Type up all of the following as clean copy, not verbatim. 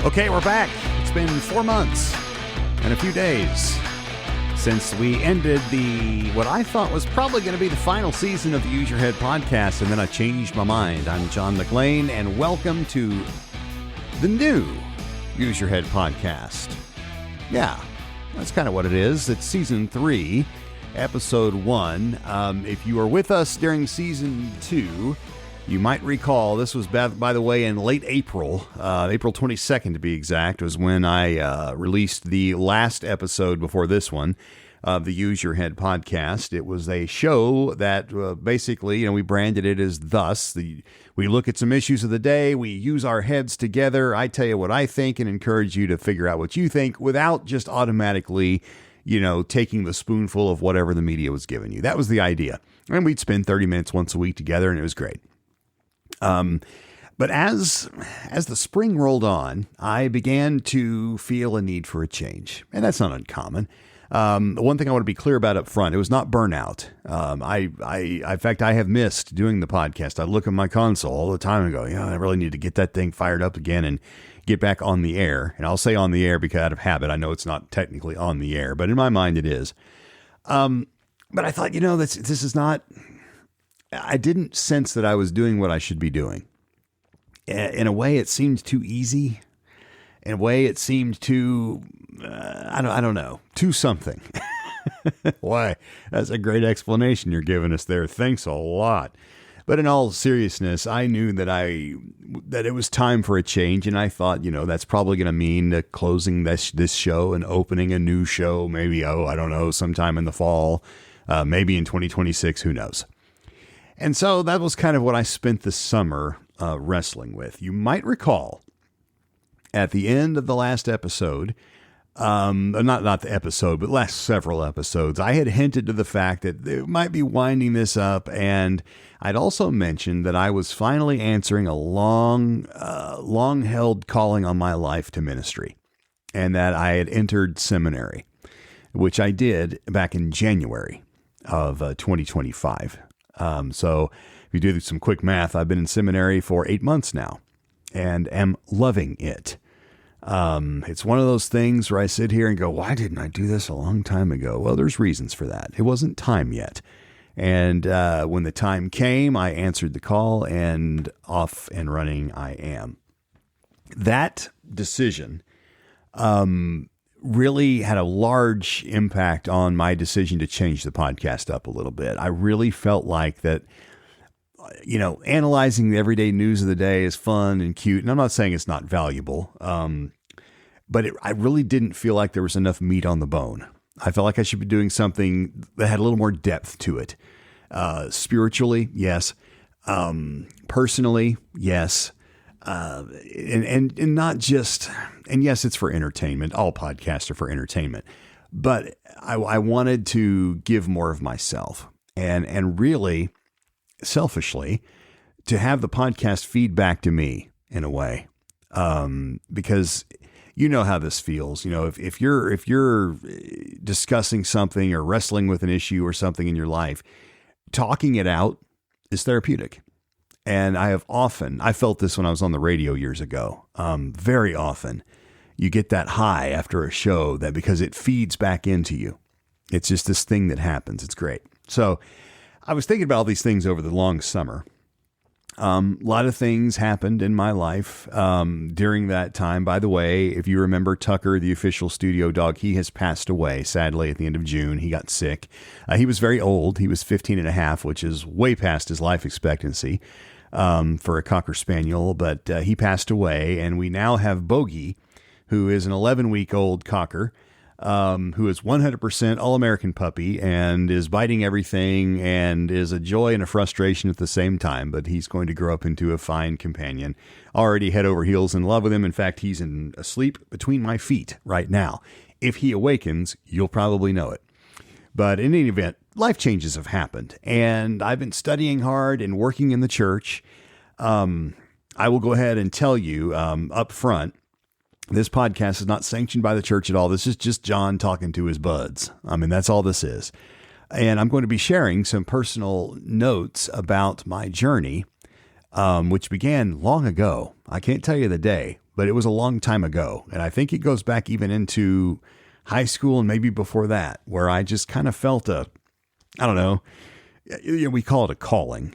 Okay, we're back. It's been 4 months and a few days since we ended what I thought was probably going to be the final season of the Use Your Head podcast, and then I changed my mind. I'm John McLean, and welcome to the new Use Your Head podcast. Yeah, that's kind of what it is. It's season 3, episode 1. If you were with us during season 2, you might recall this was, by the way, in late April, April 22nd to be exact, was when I released the last episode before this one of the Use Your Head podcast. It was a show that basically, we branded it as thus. We look at some issues of the day, we use our heads together, I tell you what I think and encourage you to figure out what you think without just automatically, taking the spoonful of whatever the media was giving you. That was the idea. And we'd spend 30 minutes once a week together, and it was great. But as the spring rolled on, I began to feel a need for a change, and that's not uncommon. One thing I want to be clear about up front, it was not burnout. In fact, I have missed doing the podcast. I look at my console all the time and go, I really need to get that thing fired up again and get back on the air. And I'll say on the air because out of habit, I know it's not technically on the air, but in my mind it is. But I thought, this is not... I didn't sense that I was doing what I should be doing. In a way, it seemed too easy. In a way, it seemed too, I don't know, too something. Why? That's a great explanation you're giving us there. Thanks a lot. But in all seriousness, I knew that it was time for a change, and I thought, that's probably going to mean closing this show and opening a new show. Maybe, I don't know, sometime in the fall, maybe in 2026. Who knows? And so that was kind of what I spent the summer wrestling with. You might recall at the end of the last episode, not the episode, but last several episodes, I had hinted to the fact that they might be winding this up. And I'd also mentioned that I was finally answering a long-held calling on my life to ministry, and that I had entered seminary, which I did back in January of 2025. So if you do some quick math, I've been in seminary for 8 months now and am loving it. It's one of those things where I sit here and go, why didn't I do this a long time ago? Well, there's reasons for that. It wasn't time yet. And, when the time came, I answered the call, and off and running I am. That decision, really had a large impact on my decision to change the podcast up a little bit. I really felt like that, analyzing the everyday news of the day is fun and cute. And I'm not saying it's not valuable. But I really didn't feel like there was enough meat on the bone. I felt like I should be doing something that had a little more depth to it. Spiritually, yes. Personally, yes. And not just, and yes, it's for entertainment. All podcasts are for entertainment, but I wanted to give more of myself and really selfishly to have the podcast feed back to me in a way. Because you know how this feels, if you're discussing something or wrestling with an issue or something in your life, talking it out is therapeutic. And I felt this when I was on the radio years ago. Very often you get that high after a show that because it feeds back into you. It's just this thing that happens. It's great. So I was thinking about all these things over the long summer. A lot of things happened in my life during that time. By the way, if you remember Tucker, the official studio dog, he has passed away, sadly, at the end of June. He got sick. He was very old. He was 15 and a half, which is way past his life expectancy. For a Cocker Spaniel, but he passed away, and we now have Bogey, who is an 11-week-old Cocker, who is 100% all-American puppy and is biting everything and is a joy and a frustration at the same time, but he's going to grow up into a fine companion. Already head over heels in love with him. In fact, he's asleep between my feet right now. If he awakens, you'll probably know it. But in any event, life changes have happened, and I've been studying hard and working in the church. I will go ahead and tell you up front, this podcast is not sanctioned by the church at all. This is just John talking to his buds. I mean, that's all this is. And I'm going to be sharing some personal notes about my journey, which began long ago. I can't tell you the day, but it was a long time ago. And I think it goes back even into high school and maybe before that, where I just kind of felt I don't know, we call it a calling.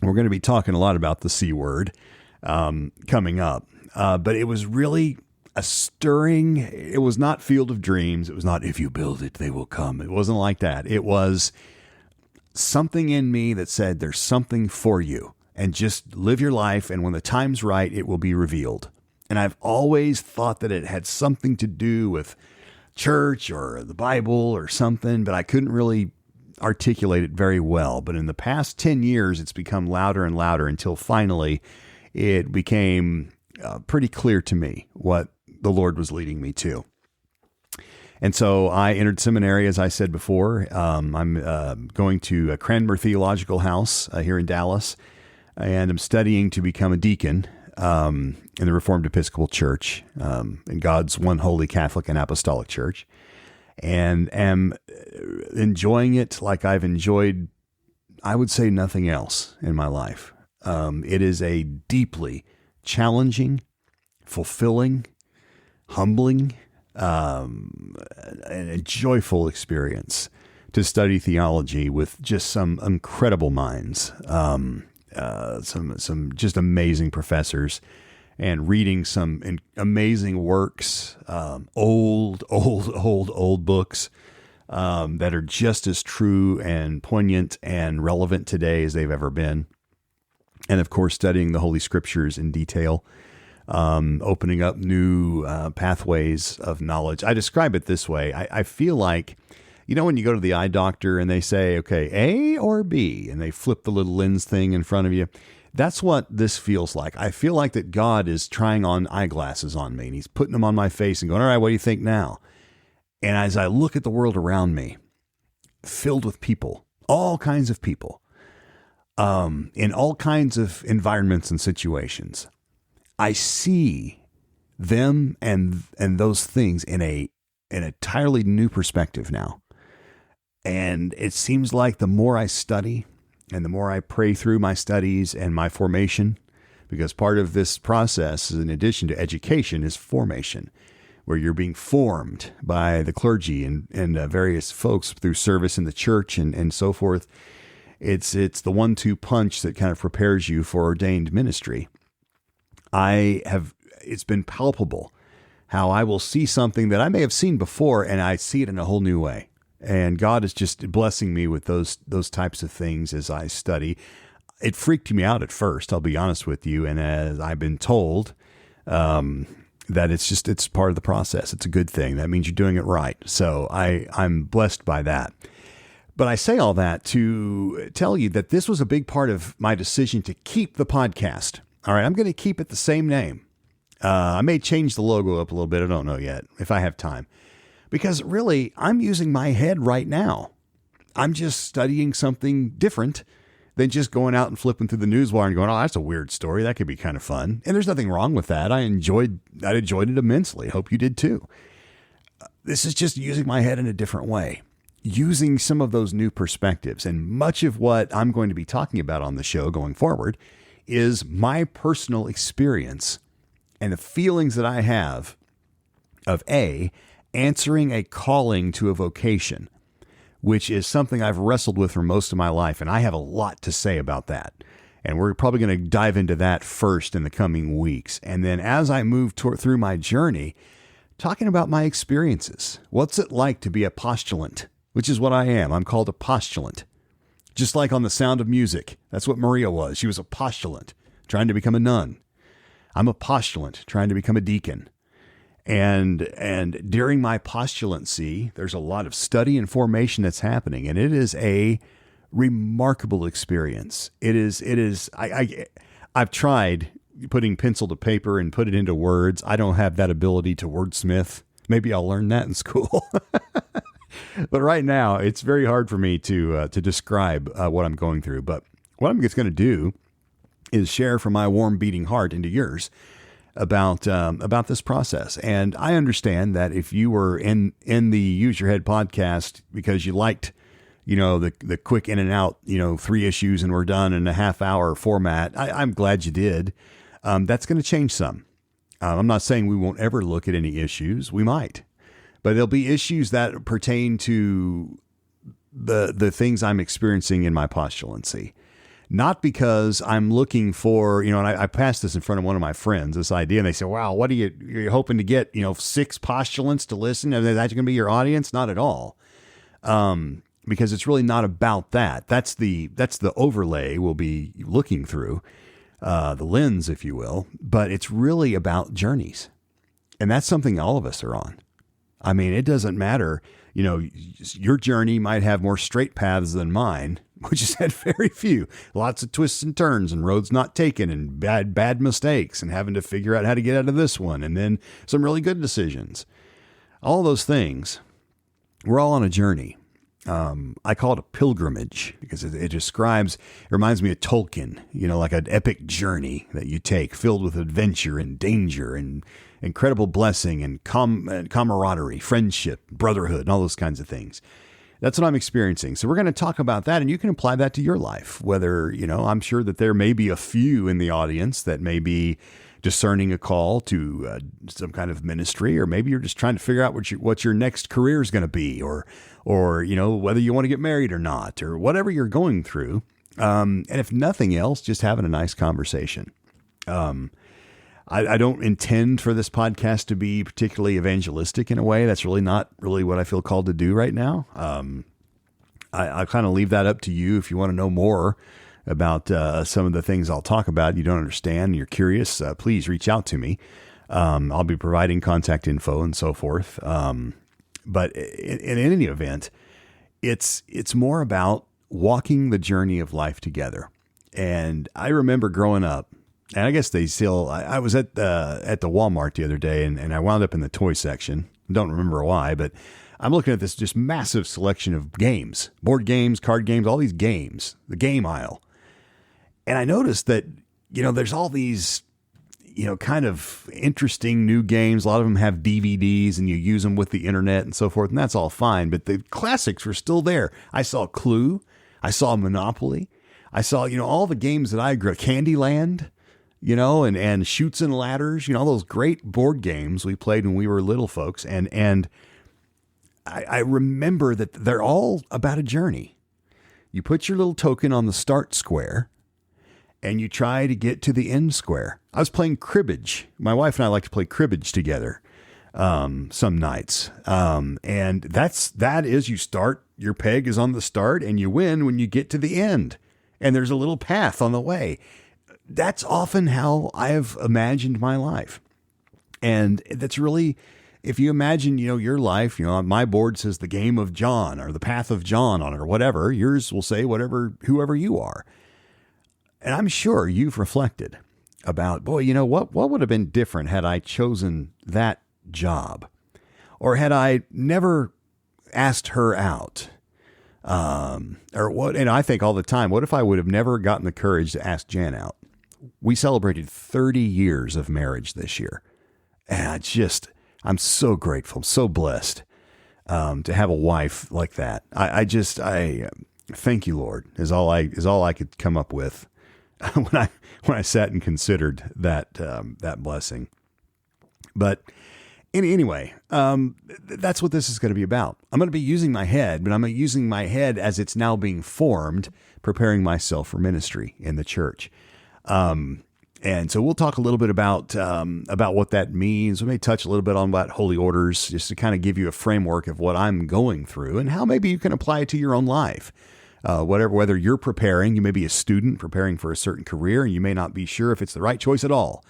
We're going to be talking a lot about the C word coming up. But it was really a stirring. It was not Field of Dreams. It was not, if you build it, they will come. It wasn't like that. It was something in me that said, there's something for you, and just live your life. And when the time's right, it will be revealed. And I've always thought that it had something to do with church or the Bible or something, but I couldn't really articulate it very well. But in the past 10 years, it's become louder and louder until finally it became pretty clear to me what the Lord was leading me to. And so I entered seminary, as I said before. I'm going to Cranmer Theological House here in Dallas, and I'm studying to become a deacon in the Reformed Episcopal Church, in God's one holy Catholic and Apostolic Church, and am enjoying it like I've enjoyed, I would say, nothing else in my life. It is a deeply challenging, fulfilling, humbling, and a joyful experience to study theology with just some incredible minds, some just amazing professors, and reading some amazing works, old books that are just as true and poignant and relevant today as they've ever been. And of course, studying the Holy Scriptures in detail, opening up new pathways of knowledge. I describe it this way. I feel like, when you go to the eye doctor and they say, okay, A or B, and they flip the little lens thing in front of you. That's what this feels like. I feel like that God is trying on eyeglasses on me, and he's putting them on my face and going, all right, what do you think now? And as I look at the world around me, filled with people, all kinds of people, in all kinds of environments and situations, I see them and those things in an entirely new perspective now. And it seems like the more I study and the more I pray through my studies and my formation, because part of this process, in addition to education, is formation, where you're being formed by the clergy and various folks through service in the church and so forth. It's the 1-2 punch that kind of prepares you for ordained ministry. It's been palpable how I will see something that I may have seen before, and I see it in a whole new way. And God is just blessing me with those types of things as I study. It freaked me out at first, I'll be honest with you. And as I've been told, that it's part of the process. It's a good thing. That means you're doing it right. So I'm blessed by that. But I say all that to tell you that this was a big part of my decision to keep the podcast. All right, I'm going to keep it the same name. I may change the logo up a little bit. I don't know yet if I have time. Because really, I'm using my head right now. I'm just studying something different than just going out and flipping through the newswire and going, oh, that's a weird story. That could be kind of fun. And there's nothing wrong with that. I enjoyed it immensely. Hope you did too. This is just using my head in a different way, using some of those new perspectives. And much of what I'm going to be talking about on the show going forward is my personal experience and the feelings that I have of answering a calling to a vocation, which is something I've wrestled with for most of my life. And I have a lot to say about that. And we're probably going to dive into that first in the coming weeks. And then as I move through my journey, talking about my experiences, what's it like to be a postulant, which is what I am. I'm called a postulant. Just like on The Sound of Music. That's what Maria was. She was a postulant trying to become a nun. I'm a postulant trying to become a deacon. And during my postulancy, there's a lot of study and formation that's happening, and it is a remarkable experience. I've tried putting pencil to paper and put it into words. I don't have that ability to wordsmith. Maybe I'll learn that in school. But right now, it's very hard for me to describe what I'm going through. But what I'm just going to do is share from my warm beating heart into yours about this process. And I understand that if you were in the Use Your Head podcast because you liked, the quick in and out, 3 issues and we're done in a half hour format, I'm glad you did. That's going to change some. I'm not saying we won't ever look at any issues. We might, but there'll be issues that pertain to the things I'm experiencing in my postulancy. Not because I'm looking for, and I passed this in front of one of my friends, this idea, and they said, wow, what you're hoping to get, 6 postulants to listen? Is that going to be your audience? Not at all. Because it's really not about that. That's the overlay we'll be looking through, the lens, if you will, but it's really about journeys. And that's something all of us are on. I mean, it doesn't matter, your journey might have more straight paths than mine, which has had very few, lots of twists and turns and roads not taken and bad mistakes and having to figure out how to get out of this one. And then some really good decisions, all those things. We're all on a journey. I call it a pilgrimage because it reminds me of Tolkien, like an epic journey that you take filled with adventure and danger and incredible blessing and camaraderie, friendship, brotherhood, and all those kinds of things. That's what I'm experiencing. So we're going to talk about that, and you can apply that to your life. Whether, I'm sure that there may be a few in the audience that may be discerning a call to some kind of ministry, or maybe you're just trying to figure out what your next career is going to be, or whether you want to get married or not, or whatever you're going through. And if nothing else, just having a nice conversation. I don't intend for this podcast to be particularly evangelistic in a way. That's really not really what I feel called to do right now. I kind of leave that up to you. If you want to know more about some of the things I'll talk about, you don't understand, you're curious, please reach out to me. I'll be providing contact info and so forth. But in any event, it's more about walking the journey of life together. And I remember growing up, and I guess they still, I was at the Walmart the other day and I wound up in the toy section. Don't remember why, but I'm looking at this just massive selection of games, board games, card games, all these games, the game aisle. And I noticed that, there's all these, kind of interesting new games. A lot of them have DVDs and you use them with the internet and so forth. And that's all fine. But the classics were still there. I saw Clue. I saw Monopoly. I saw, all the games that I grew up, Candyland, and Chutes and Ladders, all those great board games we played when we were little folks. And I remember that they're all about a journey. You put your little token on the start square and you try to get to the end square. I was playing cribbage. My wife and I like to play cribbage together some nights. And that is you start, your peg is on the start and you win when you get to the end. And there's a little path on the way. That's often how I've imagined my life. And that's really, if you imagine, your life, my board says the game of John or the path of John on it or whatever, yours will say whoever you are. And I'm sure you've reflected about, boy, what would have been different had I chosen that job, or had I never asked her out? Or what? And I think all the time, what if I would have never gotten the courage to ask Jan out? We celebrated 30 years of marriage this year. And I'm so grateful, so blessed, to have a wife like that. I thank you, Lord, is all I could come up with when I sat and considered that blessing. But anyway, that's what this is going to be about. I'm going to be using my head, but I'm using my head as it's now being formed, preparing myself for ministry in the church. And so we'll talk a little bit about what that means. We may touch a little bit on about holy orders, just to kind of give you a framework of what I'm going through and how maybe you can apply it to your own life. Whether you're preparing, you may be a student preparing for a certain career and you may not be sure if it's the right choice at all.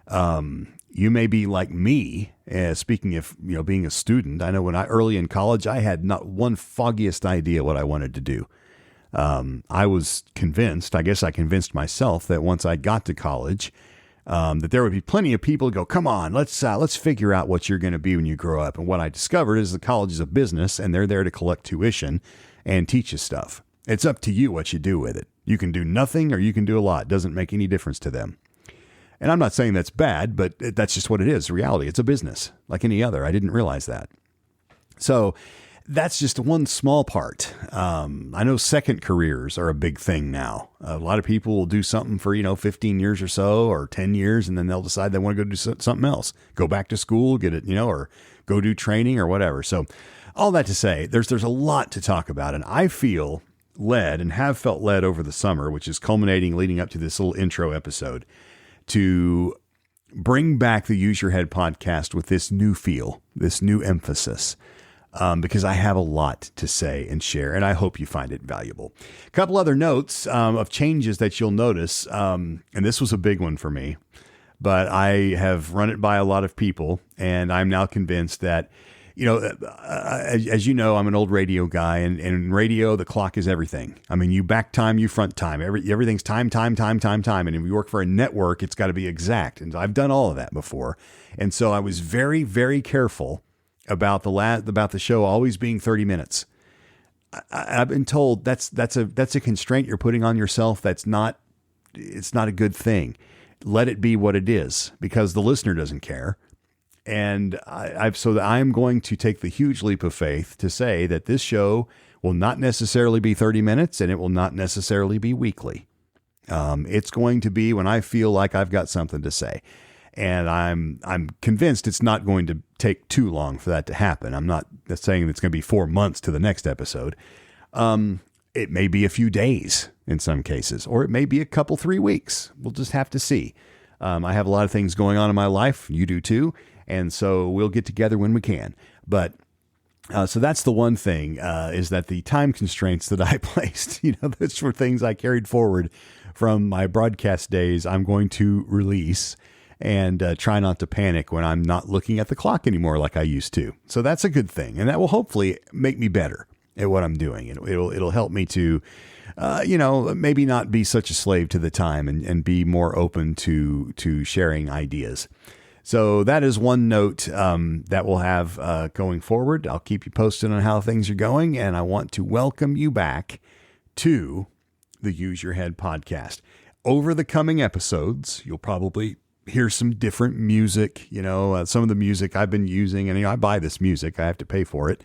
You may be like me, speaking of, being a student. I know when early in college, I had not one foggiest idea what I wanted to do. I was convinced, I guess I convinced myself that once I got to college, that there would be plenty of people who go, come on, let's figure out what you're going to be when you grow up. And what I discovered is the college is a business and they're there to collect tuition and teach you stuff. It's up to you what you do with it. You can do nothing or you can do a lot. It doesn't make any difference to them. And I'm not saying that's bad, but that's just what it is. Reality. It's a business like any other. I didn't realize that. So that's just one small part. I know second careers are a big thing now. A lot of people will do something for, 15 years or so, or 10 years, and then they'll decide they want to go do something else, go back to school, get it, or go do training or whatever. So all that to say, there's a lot to talk about. And I feel led and have felt led over the summer, which is culminating leading up to this little intro episode, to bring back the Use Your Head podcast with this new feel, this new emphasis. Because I have a lot to say and share, and I hope you find it valuable. A couple other notes of changes that you'll notice, and this was a big one for me, but I have run it by a lot of people, and I'm now convinced that, as you know, I'm an old radio guy, and in radio, the clock is everything. I mean, you back time, you front time. Everything's time. And if you work for a network, it's got to be exact. And I've done all of that before. And so I was very, very careful about the show always being 30 minutes. I've been told that's a constraint you're putting on yourself. It's not a good thing. Let it be what it is, because the listener doesn't care. And I'm going to take the huge leap of faith to say that this show will not necessarily be 30 minutes, and it will not necessarily be weekly. It's going to be when I feel like I've got something to say. And I'm convinced it's not going to take too long for that to happen. I'm not saying it's going to be 4 months to the next episode. It may be a few days in some cases, or it may be a couple, 3 weeks. We'll just have to see. I have a lot of things going on in my life. You do too. And so we'll get together when we can. But so that's the one thing, is that the time constraints that I placed, those were things I carried forward from my broadcast days. I'm going to release and try not to panic when I'm not looking at the clock anymore like I used to. So that's a good thing. And that will hopefully make me better at what I'm doing. It'll help me to, maybe not be such a slave to the time and be more open to sharing ideas. So that is one note that we'll have going forward. I'll keep you posted on how things are going. And I want to welcome you back to the Use Your Head podcast. Over the coming episodes, you'll probably hear some different music, some of the music I've been using, and I buy this music, I have to pay for it,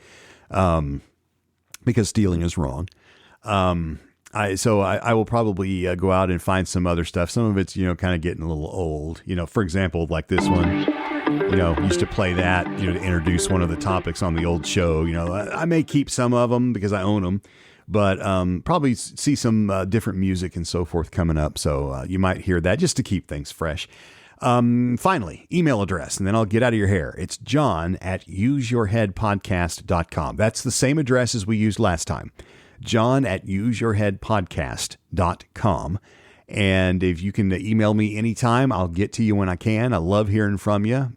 because stealing is wrong. I will probably go out and find some other stuff. Some of it's, kind of getting a little old, for example, like this one, used to play that, to introduce one of the topics on the old show. I may keep some of them because I own them, but probably see some different music and so forth coming up. So you might hear that just to keep things fresh. Finally, email address, and then I'll get out of your hair. It's john@useyourheadpodcast.com. That's the same address as we used last time. john@useyourheadpodcast.com. And if you can email me anytime, I'll get to you when I can. I love hearing from you.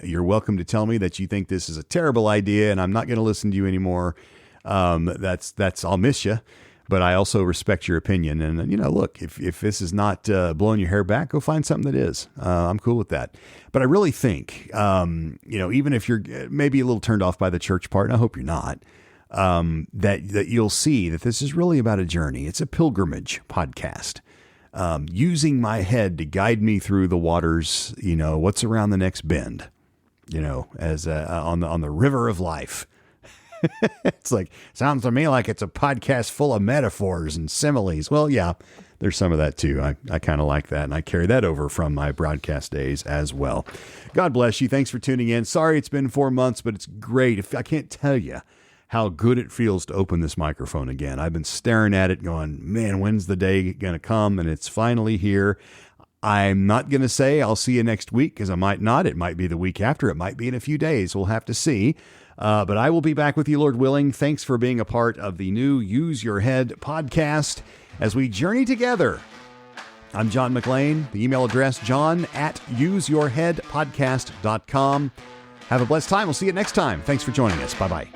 You're welcome to tell me that you think this is a terrible idea and I'm not going to listen to you anymore. That's I'll miss you. But I also respect your opinion. And, look, if this is not blowing your hair back, go find something that is. I'm cool with that. But I really think, even if you're maybe a little turned off by the church part, and I hope you're not, that you'll see that this is really about a journey. It's a pilgrimage podcast, using my head to guide me through the waters, what's around the next bend, as on the river of life. It's sounds to me like it's a podcast full of metaphors and similes. Well, yeah, there's some of that too. I kind of like that. And I carry that over from my broadcast days as well. God bless you. Thanks for tuning in. Sorry, it's been 4 months, but it's great. I can't tell you how good it feels to open this microphone again. I've been staring at it going, man, when's the day going to come? And it's finally here. I'm not going to say I'll see you next week, because I might not. It might be the week after. It might be in a few days. We'll have to see. But I will be back with you, Lord willing. Thanks for being a part of the new Use Your Head podcast as we journey together. I'm John McLean. The email address, john@useyourheadpodcast.com. Have a blessed time. We'll see you next time. Thanks for joining us. Bye-bye.